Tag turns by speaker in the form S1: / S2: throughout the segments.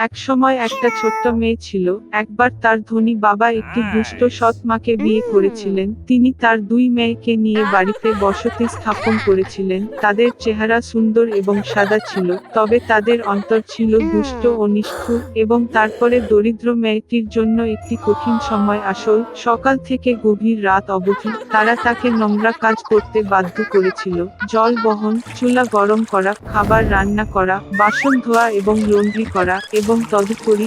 S1: একসময় একটা ছোট্ট মেয়ে ছিল। একবার তার ধনী বাবা একটি দুষ্ট সৎ মাকে বিয়ে করেছিলেন। তিনি তার দুই মেয়েকে নিয়ে বাড়িতে বসতি স্থাপন করেছিলেন। তাদের চেহারা সুন্দর এবং সাদা ছিল, তবে তাদের অন্তর ছিল দুষ্ট ও নিষ্ঠুর। এবং তারপরে দরিদ্র মেয়েটির জন্য একটি কঠিন সময় আসল। সকাল থেকে গভীর রাত অবধি তারা তাকে নোংরা কাজ করতে বাধ্য করেছিল। জল বহন, চুলা গরম করা, খাবার রান্না করা, বাসন ধোয়া এবং লন্ড্রি করা, এবং তদুপরি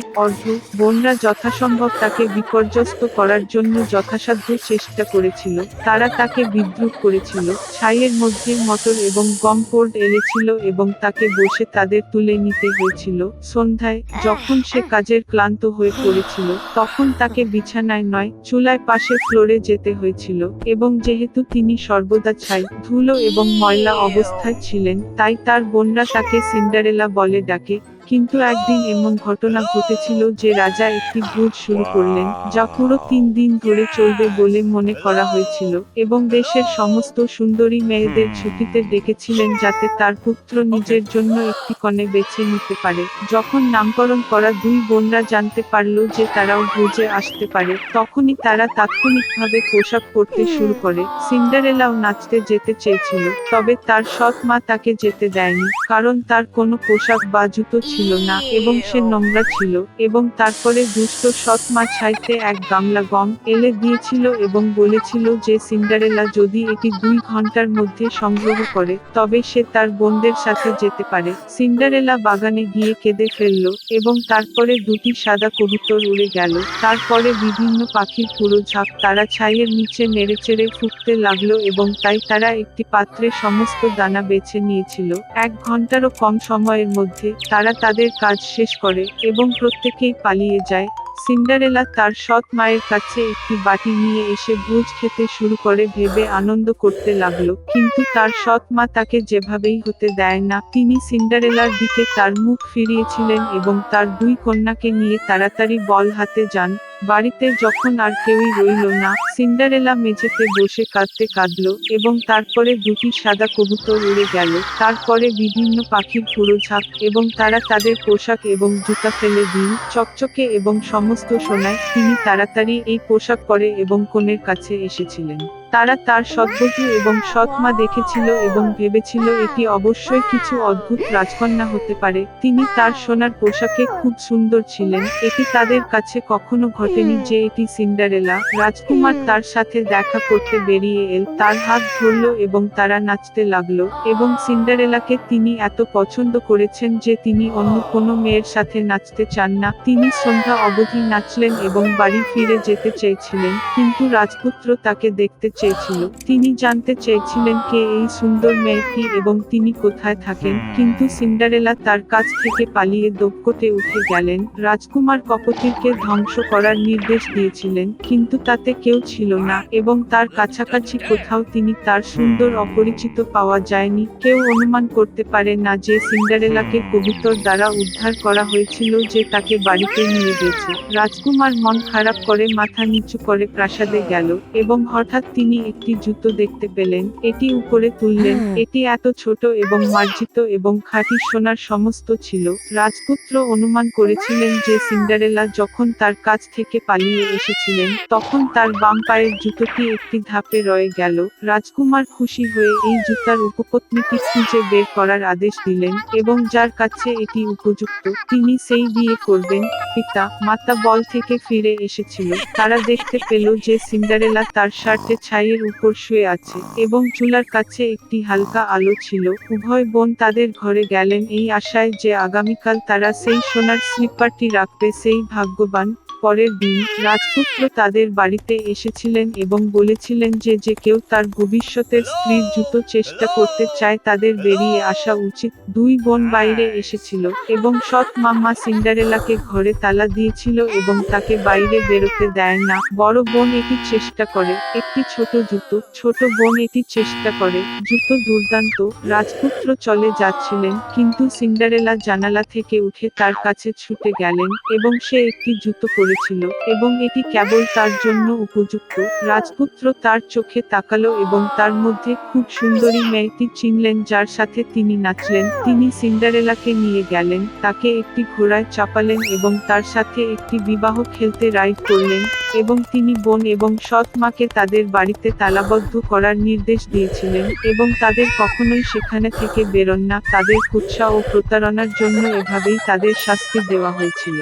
S1: বোনরা যথাসম্ভব তাকে বিপর্যস্ত করার জন্য যথাসাধ্য চেষ্টা করেছিল। তারা তাকে বিদ্রূপ করেছিল। ছাইয়ের মধ্যে মটর এবং গম পোড় এলেছিল এবং তাকে বসে তাদের তুলে নিতে হয়েছিল। সন্ধ্যায়, যখন সে কাজের ক্লান্ত হয়ে পড়েছিল, তখন তাকে বিছানায় নয়, চুলায় পাশে ফ্লোরে যেতে হয়েছিল। এবং যেহেতু তিনি সর্বদা ছাই, ধুলো এবং ময়লা অবস্থায় ছিলেন, তাই তার বোনরা তাকে সিন্ডারেলা বলে ডাকে। কিন্তু একদিন এমন ঘটনা ঘটেছিল যে রাজা একটি ভোজ শুরু করলেন, যা পুরো 3 দিন ধরে চলবে বলে মনে করা হয়েছিল, এবং দেশের সমস্ত সুন্দরী মেয়েদের ছুটিতে ডেকেছিলেন যাতে তার পুত্র নিজের জন্য একটি কনে বেছে নিতে পারে। যখন নামকরণ করা দুই বোনরা জানতে পারল যে তারাও ভোজে আসতে পারে, তখনই তারা তাৎক্ষণিকভাবে পোশাক পরতে শুরু করে। সিন্ডারেলাও নাচতে যেতে চেয়েছিল, তবে তার সৎ মা তাকে যেতে দেয়নি, কারণ তার কোনো পোশাক বা জুতো ছিল না এবং সে নোংরা ছিল। এবং তারপরে দুষ্ট সৎ মা ছাইতে এক গামলা গম এলে দিয়েছিল এবং বলেছিল যে সিন্ডারেলা যদি এটি 2 ঘন্টার মধ্যে সংগ্রহ করে, তবে সে তার বোনদের সাথে যেতে পারে। সিন্ডারেলা বাগানে গিয়ে কেঁদে ফেলল, এবং তারপরে দুটি সাদা কবুতর উড়ে গেল। তারপরে বিভিন্ন পাখির পুরো ঝাঁক তারা ছাইয়ের নিচে নেড়েচেড়ে ফুঁকতে লাগলো, এবং তাই তারা একটি পাত্রে সমস্ত দানা বেছে নিয়েছিল। 1 ঘন্টারও কম সময়ের মধ্যে তারা তাদের কাজ শেষ করে, এবং প্রত্যেকেই পালিয়ে যায়। সিন্ডারেলা তার সৎ মায়ের কাছে একটি বাটি নিয়ে এসে ভোজ খেতে শুরু করে ভেবে আনন্দ করতে লাগলো, কিন্তু তার সৎ মা তাকে যেভাবেই হতে দেয় না। তিনি সিন্ডারেলার দিকে তার মুখ ফিরিয়েছিলেন এবং তার 2 কন্যাকে নিয়ে তাড়াতাড়ি বল হাতে যান। বাড়িতে যখন আর কেউই রইল না, সিন্ডারেলা মেঝেতে বসে কাঁদতে কাঁদল, এবং তারপরে দুটি সাদা কবুতর উড়ে গেল। তারপরে বিভিন্ন পাখির পুরো ঝাঁক, এবং তারা তাদের পোশাক এবং জুতা ফেলে দিন চকচকে এবং সমস্ত সোনায়। তিনি তাড়াতাড়ি এই পোশাক পরে এবং কনের কাছে এসেছিলেন। তারা তার সৎবধূ এবং সৎ মা দেখেছিল এবং ভেবেছিল এটি অবশ্যই কিছু অদ্ভুত রাজকন্যা হতে পারে। তিনি তার সোনার পোশাকে খুব সুন্দর ছিলেন। এটি তাদের কাছে কখনো ঘটেনি যে এটি সিন্ডারেলা। রাজকুমার তার সাথে দেখা করতে বেরিয়ে এল, তার হাত ধরল এবং তারা নাচতে লাগলো, এবং সিন্ডারেলাকে তিনি এত পছন্দ করেছেন যে তিনি অন্য কোনো মেয়ের সাথে নাচতে চান না। তিনি সন্ধ্যা অবধি নাচলেন এবং বাড়ি ফিরে যেতে চেয়েছিলেন, কিন্তু রাজপুত্র তাকে দেখতে চেয়েছিল। তিনি জানতে চেয়েছিলেন কে এই সুন্দর মেয়েটি এবং তিনি কোথায় থাকেন, কিন্তু সিন্ডারেলা তার কাছ থেকে পালিয়ে দোপকোটে উঠে গেলেন। রাজকুমার কপোতিরকে ধ্বংস করার নির্দেশ দিয়েছিলেন, কিন্তু তাতে কেউ ছিল না, এবং তার কাছাকাছি কোথাও তিনি তার সুন্দর অপরিচিত পাওয়া যায়নি। কেউ অনুমান করতে পারে না যে সিন্ডারেলাকে কবুতর দ্বারা উদ্ধার করা হয়েছিল যে তাকে বাড়িতে নিয়ে গেছে। রাজকুমার মন খারাপ করে মাথা নিচু করে প্রাসাদে গেল, এবং হঠাৎ তিনি একটি জুতো দেখতে পেলেন। এটি উপরে তুললেন। এটি এত ছোট এবং মার্জিত এবং খাঁটি সোনার সমস্ত ছিল। রাজপুত্র অনুমান করেছিলেন যে সিন্ডারেলা যখন তার কাছ থেকে পালিয়ে এসেছিলেন, তখন তার বাম পায়ের জুতোটি একটি ধাপে রয়ে গেল। রাজকুমার খুশি হয়ে এই জুতার উপপত্নীটি খুঁজে বের করার আদেশ দিলেন, এবং যার কাছে এটি উপযুক্ত তিনি সেই বিয়ে করবেন। পিতা মাতা বল থেকে ফিরে এসেছিল। তারা দেখতে পেল যে সিন্ডারেলা তার শার্টে ছাইয়ের উপর শুয়ে আছে, এবং চুলার কাছে একটি হালকা আলো ছিল। উভয় বোন তাদের ঘরে গেলেন এই আশায় যে আগামীকাল তারা সেই সোনার স্লিপারটি রাখবে। সেই ভাগ্যবান। পরের দিন, রাজপুত্র তাদের বাড়িতে এসেছিলেন এবং বলেছিলেন যে যে কেউ তার ভবিষ্যতের স্ত্রীর জুতো চেষ্টা করতে চায় তাদের বেরিয়ে আসা উচিত। 2 বোন বাইরে এসেছিল, এবং সৎ মামা সিন্ডারেলাকে ঘরে তালা দিয়েছিল এবং তাকে বাইরে বেরোতে দেয় না। বড় বোন এটি চেষ্টা করে, একটি ছোট জুতো। ছোট বোন এটি চেষ্টা করে, জুতো দুর্দান্ত। রাজপুত্র চলে যাচ্ছিলেন, কিন্তু সিন্ডারেলা জানালা থেকে উঠে তার কাছে ছুটে গেলেন, এবং সে একটি জুতো পরে করেছিল এবং এটি কেবল তার জন্য উপযুক্ত। রাজপুত্র তার চোখে তাকালো এবং তার মধ্যে খুব সুন্দরী মেয়েটি চিনলেন যার সাথে তিনি নাচলেন। তিনি সিন্ডারেলাকে নিয়ে গেলেন, তাকে একটি ঘোড়ায় চাপালেন এবং তার সাথে একটি বিবাহ খেলতে রাইড করলেন এবং তিনি বোন এবং সৎ মাকে তাদের বাড়িতে তালাবদ্ধ করার নির্দেশ দিয়েছিলেন এবং তাদের কখনোই সেখানে থেকে বেরোন না। তাদের কুৎসা ও প্রতারণার জন্য এভাবেই তাদের শাস্তি দেওয়া হয়েছিল।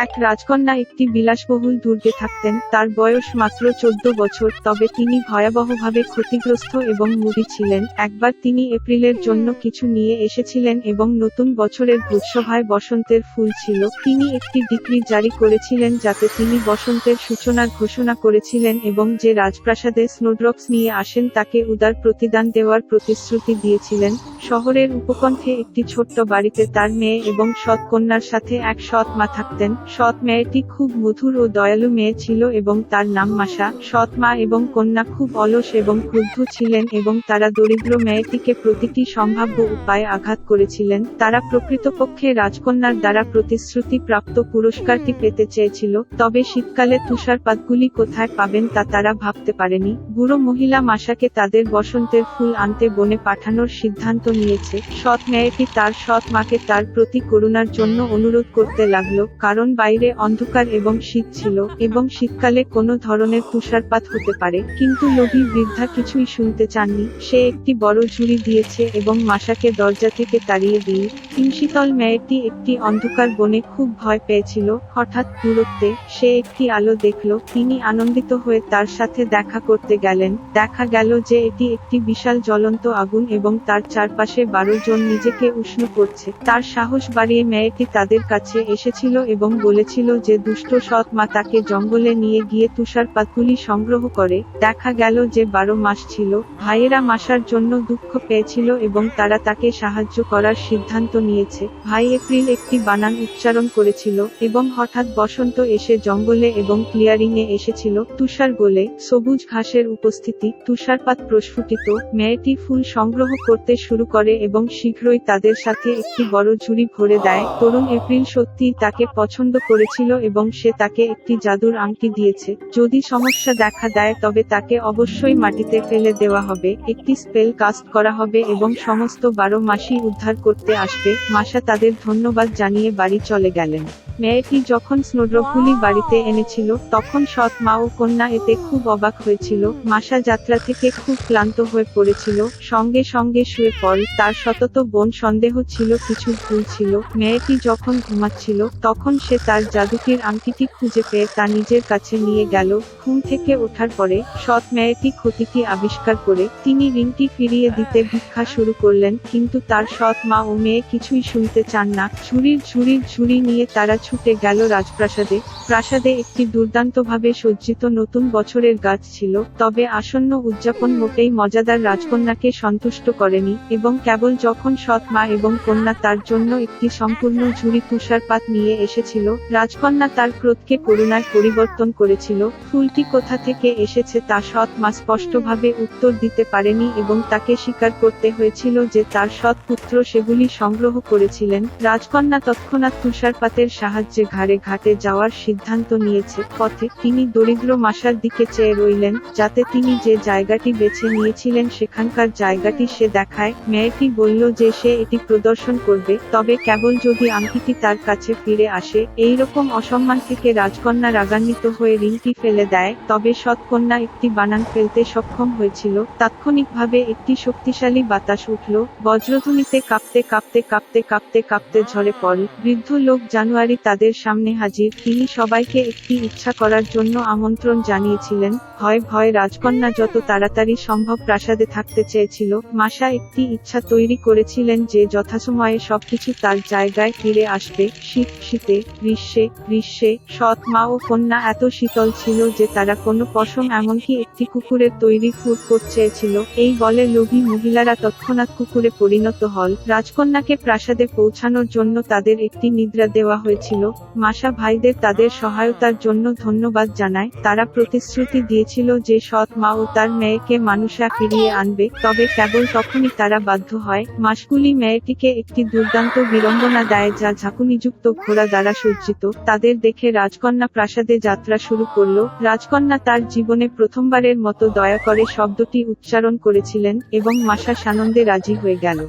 S1: এক রাজকন্যা একটি বিলাসবহুল দুর্গে থাকতেন। তার বয়স মাত্র 14 বছর, তবে তিনি ভয়াবহভাবে ক্ষতিগ্রস্ত এবং মুদি ছিলেন। একবার তিনি এপ্রিলের জন্য কিছু নিয়ে এসেছিলেন এবং নতুন বছরের ভোজসভায় বসন্তের ফুল ছিল। তিনি একটি ডিক্রি জারি করেছিলেন যাতে তিনি বসন্তের সূচনার ঘোষণা করেছিলেন এবং যে রাজপ্রাসাদে স্নোড্রপস নিয়ে আসেন তাকে উদার প্রতিদান দেওয়ার প্রতিশ্রুতি দিয়েছিলেন। শহরের উপকণ্ঠে একটি ছোট্ট বাড়িতে তার মেয়ে এবং সৎ কন্যার সাথে এক সৎ মা থাকতেন। সৎ মেয়েটি খুব মধুর ও দয়ালু মেয়ে ছিল এবং তার নাম মাসা। সৎ মা এবং কন্যা খুব অলস এবং ক্রুদ্ধ ছিলেন এবং তারা দরিদ্র মেয়েটিকে প্রতিটি সম্ভাব্য উপায়ে আঘাত করেছিলেন। তারা প্রকৃতপক্ষে রাজকন্যার দ্বারা প্রতিশ্রুতি প্রাপ্ত পুরস্কারটি পেতে চেয়েছিল, তবে শীতকালে তুষারপাতগুলি কোথায় পাবেন তা তারা ভাবতে পারেনি। বুড়ো মহিলা মাসাকে তাদের বসন্তের ফুল আনতে বনে পাঠানোর সিদ্ধান্ত নিয়েছে। সৎ মেয়েটি তার সৎ মাকে তার প্রতি করুণার জন্য অনুরোধ করতে লাগলো, কারণ বাইরে অন্ধকার এবং শীত ছিল এবং শীতকালে কোনো ধরনের তুষারপাত হতে পারে। কিন্তু লোভী বৃদ্ধা কিছুই শুনতে চাননি। সে একটি বড় ঝুড়ি দিয়েছে এবং মাসাকে দরজা থেকে তাড়িয়ে দিয়ে হিমশীতল মেয়েটি একটি অন্ধকার বনে খুব ভয় পেয়েছিল। হঠাৎ দূরত্বে সে একটি আলো দেখল। তিনি আনন্দিত হয়ে তার সাথে দেখা করতে গেলেন। দেখা গেল যে এটি একটি বিশাল জ্বলন্ত আগুন এবং তার চারপাশে 12 জন নিজেকে উষ্ণ করছে। তার সাহস বাড়িয়ে মেয়েটি তাদের কাছে এসেছিল এবং বলেছিল যে দুষ্ট সৎ মা তাকে জঙ্গলে নিয়ে গিয়ে তুষারপাতগুলি সংগ্রহ করে। দেখা গেল যে 12 মাস ছিল। ভাইয়েরা মাসার জন্য দুঃখ পেয়েছিল এবং তারা তাকে সাহায্য করার সিদ্ধান্ত নিয়েছে। ভাই এপ্রিল একটি বানান উচ্চারণ করেছিল এবং হঠাৎ বসন্ত এসে জঙ্গলে এবং ক্লিয়ারিং এ এসেছিল। তুষার গলে সবুজ ঘাসের উপস্থিতি, তুষারপাত প্রস্ফুটিত। মেয়েটি ফুল সংগ্রহ করতে শুরু করে এবং শীঘ্রই তাদের সাথে একটি বড় ঝুড়ি ভরে দেয়। তরুণ এপ্রিল সত্যিই তাকে পছন্দ করেছিল এবং সে তাকে একটি জাদুর আংটি দিয়েছে। যদি সমস্যা দেখা দেয় তবে তাকে অবশ্যই মাটিতে ফেলে দেওয়া হবে। একটি স্পেল কাস্ট করা হবে এবং সমস্ত 12 মাসই উদ্ধার করতে আসবে। মাসা তাদের ধন্যবাদ জানিয়ে বাড়ি চলে গেলেন। মেয়েটি যখন স্নোড্রপগুলি বাড়িতে এনেছিল তখন সৎ মা ও কন্যা এতে খুব অবাক হয়েছিল। মাসা যাত্রা থেকে খুব ক্লান্ত হয়ে পড়েছিল, সঙ্গে সঙ্গে শুয়ে পড়ে। তার সতত বোন সন্দেহ ছিল কিছু ভুল ছিল। মেয়েটি যখন ঘুমাচ্ছিল তখন সে তার জাদুকির আংটিটি খুঁজে পেয়ে তা নিজের কাছে নিয়ে গেল। ঘুম থেকে ওঠার পরে সৎ মেয়েটি ক্ষতিটি আবিষ্কার করে তিনি রিংটি ফিরিয়ে দিতে ভিক্ষা শুরু করলেন, কিন্তু তার সৎ মা ও মেয়ে কিছুই শুনতে চান না। ঝুড়ি নিয়ে তারা ছুটে গেল রাজপ্রাসাদে। প্রাসাদে একটি দুর্দান্তভাবে সজ্জিত নতুন বছরের গাছ ছিল, তবে আসন্ন উদযাপন মোটেই মজাদার রাজকন্যাকে সন্তুষ্ট করেনি এবং কেবল যখন সৎ মা এবং কন্যা তার জন্য একটি সম্পূর্ণ ঝুড়ি তুষারপাত নিয়ে এসেছিল, রাজকন্যা তার ক্রোধকে করুণায় পরিবর্তন করেছিল। ফুলটি কোথা থেকে এসেছে তা সৎ মা স্পষ্টভাবে উত্তর দিতে পারেনি এবং তাকে স্বীকার করতে হয়েছিল যে তার সৎ পুত্র সেগুলি সংগ্রহ করেছিলেন। রাজকন্যা তৎক্ষণাৎ তুষারপাতের সাহায্যে ঘাটে যাওয়ার সিদ্ধান্ত নিয়েছে। পথে তিনি দরিদ্র মাসার দিকে চেয়ে রইলেন, যাতে তিনি যে জায়গাটি বেছে নিয়েছিলেন সেখানকার জায়গাটি সে দেখায়। মেয়েটি বলল যে সে এটি প্রদর্শন করবে, তবে কেবল যদি আংটিটি তার কাছে ফিরে আসে। এই রকম অসম্মান থেকে রাজকন্যা রাগান্বিত হয়ে রিংটি ফেলে দেয়, তবে সৎকন্যা একটি বানান ফেলতে সক্ষম হয়েছিল। তাৎক্ষণিকভাবে একটি শক্তিশালী বাতাস উঠল, বজ্রধ্বনিতে কাঁপতে ঝরে পড়ে। বৃদ্ধ লোক জানুয়ারি তাদের সামনে হাজির। তিনি সবাইকে একটি ইচ্ছা করার জন্য আমন্ত্রণ জানিয়েছিলেন। ভয় রাজকন্যা যত তাড়াতাড়ি সম্ভব প্রাসাদে থাকতে চেয়েছিল। মাসা একটি ইচ্ছা তৈরি করেছিলেন যে যথাসময়ে সবকিছু তার জায়গায় ফিরে আসবে। শীতে গ্রীষ্মে সৎ মা ও কন্যা এত শীতল ছিল যে তারা কোনো পশম এমনকি একটি কুকুরের তৈরি ফুড কোট চেয়েছিল। এই বলে লোভী মহিলারা তৎক্ষণাৎ কুকুরে পরিণত হল। রাজকন্যাকে প্রাসাদে পৌঁছানোর জন্য তাদের একটি নিদ্রা দেওয়া হয়েছিল। ছিল। মাসা ভাইদের তাদের সহায়তার জন্য ধন্যবাদ জানায়। তারা প্রতিশ্রুতি দিয়েছিল যে সৎ মা ও তার মেয়েকে মানুষা ফিরিয়ে আনবে, তবে কেবল তখনই তারা বাধ্য হয়। মাসকুলি মেয়েটিকে একটি দুর্দান্ত বিড়ম্বনা দেয় যা ঝাঁকুনিযুক্ত ঘোড়া দ্বারা সজ্জিত। তাদের দেখে রাজকন্যা প্রাসাদে যাত্রা শুরু করল। রাজকন্যা তার জীবনে প্রথমবারের মতো দয়া করে শব্দটি উচ্চারণ করেছিলেন এবং মাসা সানন্দে রাজি হয়ে গেল।